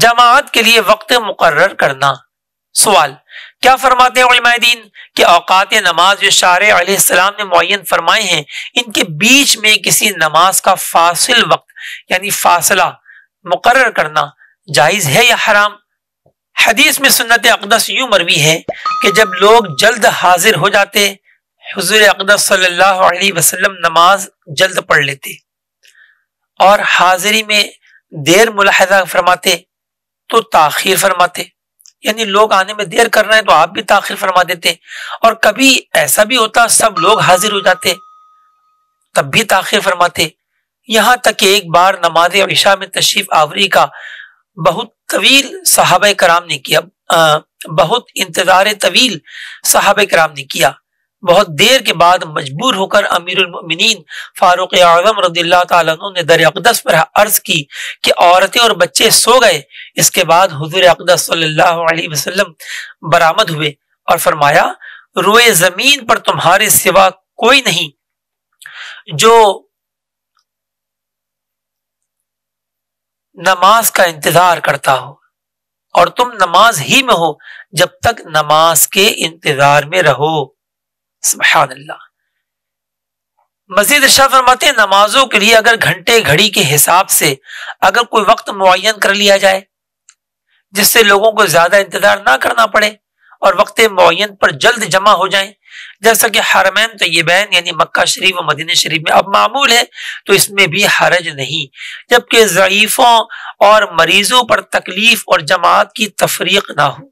جماعت کے لیے وقت مقرر کرنا۔ سوال، کیا فرماتے ہیں علماء دین کہ اوقات نماز جو شارع علیہ السلام نے معین فرمائے ہیں، ان کے بیچ میں کسی نماز کا فاصل وقت یعنی فاصلہ مقرر کرنا جائز ہے یا حرام؟ حدیث میں سنت اقدس یوں مروی ہے کہ جب لوگ جلد حاضر ہو جاتے، حضور اقدس صلی اللہ علیہ وسلم نماز جلد پڑھ لیتے، اور حاضری میں دیر ملاحظہ فرماتے تو تاخیر فرماتے، یعنی لوگ آنے میں دیر کر رہے ہیں تو آپ بھی تاخیر فرما دیتے، اور کبھی ایسا بھی ہوتا سب لوگ حاضر ہو جاتے تب بھی تاخیر فرماتے، یہاں تک کہ ایک بار نماز عشاء میں تشریف آوری کا بہت طویل صحابہ کرام نے کیا، بہت انتظار طویل صحابہ کرام نے کیا۔ بہت دیر کے بعد مجبور ہو کر امیر المؤمنین فاروق اعظم رضی اللہ تعالیٰ عنہ نے در اقدس پر عرض کی کہ عورتیں اور بچے سو گئے۔ اس کے بعد حضور اقدس صلی اللہ علیہ وسلم برآمد ہوئے اور فرمایا، روئے زمین پر تمہارے سوا کوئی نہیں جو نماز کا انتظار کرتا ہو، اور تم نماز ہی میں ہو جب تک نماز کے انتظار میں رہو۔ سبحان اللہ۔ مزید ارشاد فرماتے ہیں، نمازوں کے لیے اگر گھنٹے گھڑی کے حساب سے اگر کوئی وقت معین کر لیا جائے جس سے لوگوں کو زیادہ انتظار نہ کرنا پڑے اور وقت معین پر جلد جمع ہو جائیں، جیسا کہ حرمین طیبین یعنی مکہ شریف و مدینہ شریف میں اب معمول ہے، تو اس میں بھی حرج نہیں، جبکہ ضعیفوں اور مریضوں پر تکلیف اور جماعت کی تفریق نہ ہو۔